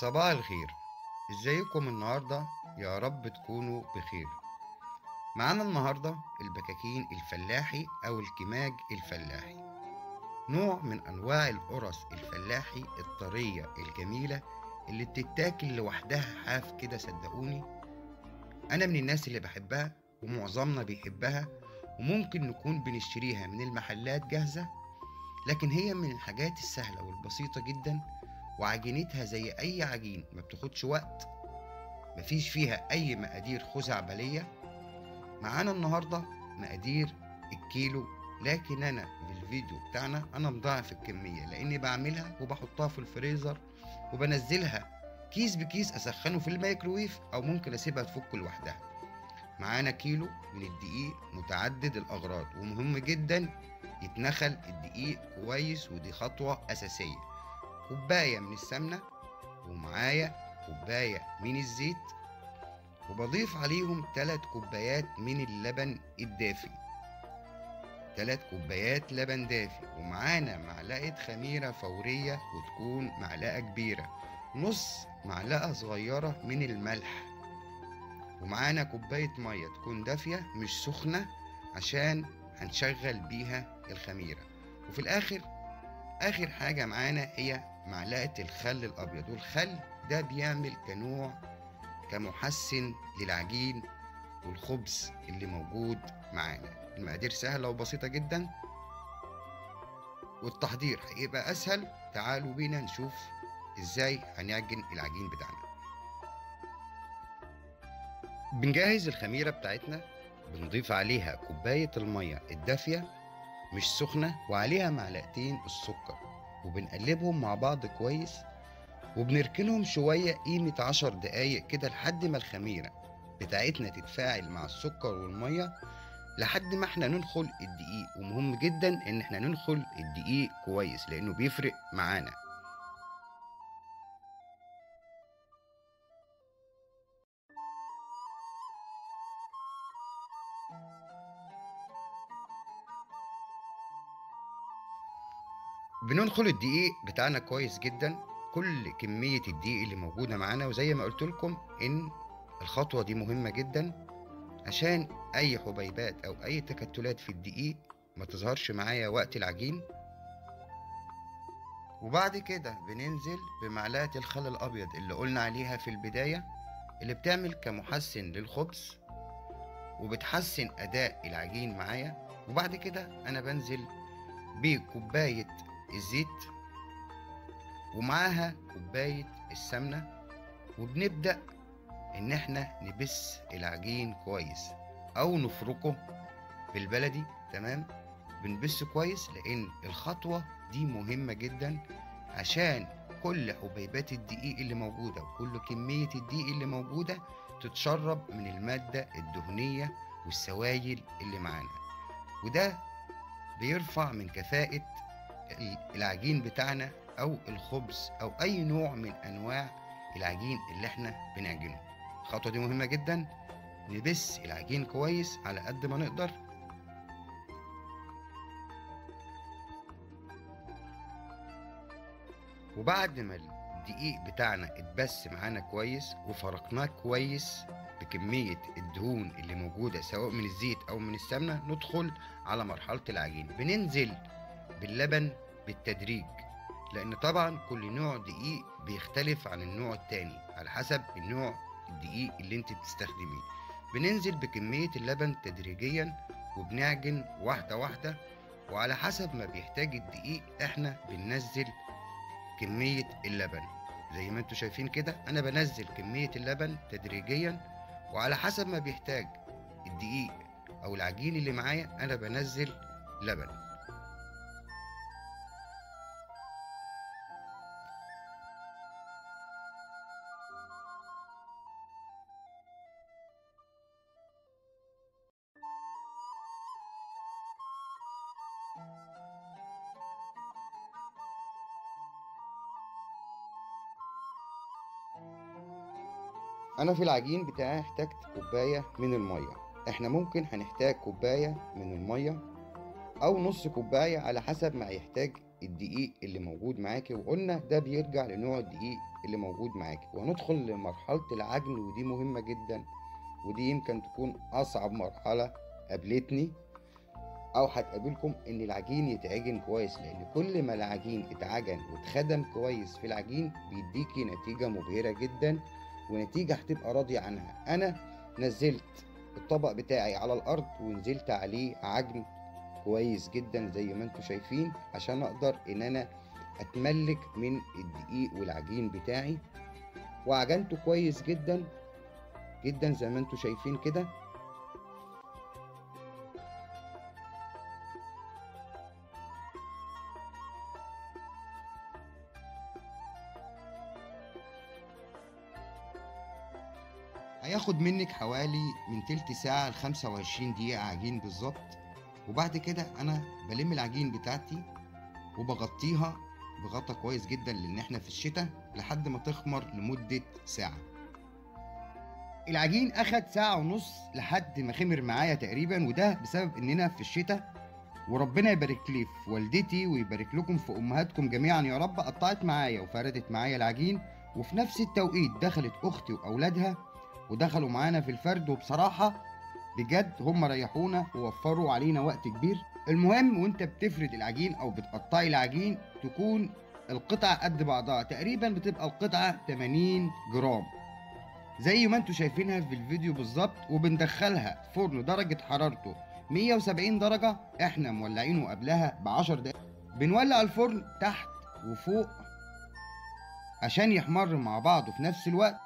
صباح الخير. ازيكم النهاردة؟ يا رب تكونوا بخير. معانا النهاردة البكاكين الفلاحي او الكماج الفلاحي، نوع من انواع القرص الفلاحي الطرية الجميلة اللي بتتاكل لوحدها حاف كده. صدقوني انا من الناس اللي بحبها ومعظمنا بيحبها، وممكن نكون بنشتريها من المحلات جاهزة، لكن هي من الحاجات السهلة والبسيطة جدا، وعجينتها زي اي عجين، ما بتاخدش وقت، مفيش فيها أي مقادير خزعبلية. معانا النهاردة مقادير الكيلو، لكن أنا في الفيديو بتاعنا أنا مضاعف الكمية لأني بعملها وبحطها في الفريزر وبنزلها كيس بكيس، أسخنه في الميكروويف أو ممكن أسيبها تفك لوحدها. معانا كيلو من الدقيق متعدد الأغراض، ومهم جدا يتنخل الدقيق كويس، ودي خطوة أساسية. كوباية من السمنة، ومعايا كوباية من الزيت، وبضيف عليهم 3 كوبايات من اللبن الدافي، 3 كوبايات لبن دافي، ومعانا معلقة خميرة فورية وتكون معلقة كبيرة، نص معلقة صغيرة من الملح، ومعانا كوباية مية تكون دافية مش سخنة عشان هنشغل بيها الخميرة. وفي الآخر آخر حاجة معانا هي معلقة الخل الأبيض، والخل ده بيعمل كنوع كمحسن للعجين والخبز اللي موجود معانا. المقادير سهلة وبسيطة جدا، والتحضير هيبقى أسهل. تعالوا بينا نشوف إزاي هنعجن العجين بتاعنا. بنجهز الخميرة بتاعتنا، بنضيف عليها كوباية المية الدافية مش سخنة، وعليها معلقتين السكر، وبنقلبهم مع بعض كويس، وبنركنهم شوية قيمة 10 دقايق كده لحد ما الخميرة بتاعتنا تتفاعل مع السكر والمية، لحد ما احنا ننخل الدقيق. ومهم جدا ان احنا ننخل الدقيق كويس لانه بيفرق معانا. بننخل الدقيق بتاعنا كويس جدا، كل كمية الدقيق اللي موجودة معانا. وزي ما قلت لكم ان الخطوة دي مهمة جدا عشان اي حبيبات او اي تكتلات في الدقيق ما تظهرش معايا وقت العجين. وبعد كده بننزل بمعلقة الخل الابيض اللي قلنا عليها في البداية، اللي بتعمل كمحسن للخبز وبتحسن اداء العجين معايا. وبعد كده انا بنزل بكوباية الزيت ومعاها كوباية السمنة، وبنبدأ ان احنا نبس العجين كويس او نفركه بالبلدي. تمام، بنبسه كويس لان الخطوة دي مهمة جدا عشان كل حبيبات الدقيق اللي موجودة وكل كمية الدقيق اللي موجودة تتشرب من المادة الدهنية والسوائل اللي معانا، وده بيرفع من كفاءة العجين بتاعنا أو الخبز أو أي نوع من أنواع العجين اللي احنا بنعجنه. الخطوة دي مهمة جدا، نبس العجين كويس على قد ما نقدر. وبعد ما الدقيق بتاعنا اتبس معانا كويس وفرقناه كويس بكمية الدهون اللي موجودة سواء من الزيت أو من السمنة، ندخل على مرحلة العجين. بننزل باللبن بالتدريج، لأن طبعا كل نوع دقيق بيختلف عن النوع التاني على حسب النوع الدقيق اللي انت بتستخدميه. بننزل بكمية اللبن تدريجيا وبنعجن واحدة واحدة، وعلى حسب ما بيحتاج الدقيق احنا بننزل كمية اللبن. زي ما انتوا شايفين كده انا بنزل كمية اللبن تدريجيا، وعلى حسب ما بيحتاج الدقيق او العجين اللي معايا انا بنزل لبن. انا في العجين بتاعي احتاجت كوباية من المية، احنا ممكن هنحتاج كوباية من المية او نص كوباية على حسب ما يحتاج الدقيق اللي موجود معاكي. وقلنا ده بيرجع لنوع الدقيق اللي موجود معاكي، وهندخل لمرحلة العجن، ودي مهمة جدا، ودي يمكن تكون أصعب مرحلة قابلتني أو هتقابلكم، إن العجين يتعجن كويس، لأن كل ما العجين اتعجن واتخدم كويس في العجين بيديكي نتيجة مبهرة جدا، ونتيجة هتبقى راضية عنها. أنا نزلت الطبق بتاعي على الأرض ونزلت عليه عجن كويس جدا زي ما انتوا شايفين، عشان أقدر إن أنا أتملك من الدقيق والعجين بتاعي، وعجنته كويس جدا جدا زي ما انتوا شايفين كده. هياخد منك حوالي من تلت ساعة ل25 دقيقة عجين بالظبط. وبعد كده أنا بلم العجين بتاعتي وبغطيها بغطا كويس جدا، لأن احنا في الشتاء، لحد ما تخمر لمدة ساعة. العجين أخد ساعة ونص لحد ما خمر معايا تقريبا، وده بسبب إننا في الشتاء. وربنا يبارك لي في والدتي ويبارك لكم في أمهاتكم جميعا يا رب، قطعت معايا وفردت معايا العجين، وفي نفس التوقيت دخلت أختي وأولادها ودخلوا معانا في الفرد، وبصراحة بجد هم ريحونا ووفروا علينا وقت كبير. المهم وانت بتفرد العجين او بتقطعي العجين تكون القطعة قد بعضها، تقريبا بتبقى القطعة 80 جرام زي ما انتوا شايفينها في الفيديو بالظبط. وبندخلها فرن درجة حرارته 170 درجة، احنا مولعينه قبلها ب10 دقايق. بنولع الفرن تحت وفوق عشان يحمر مع بعضه في نفس الوقت.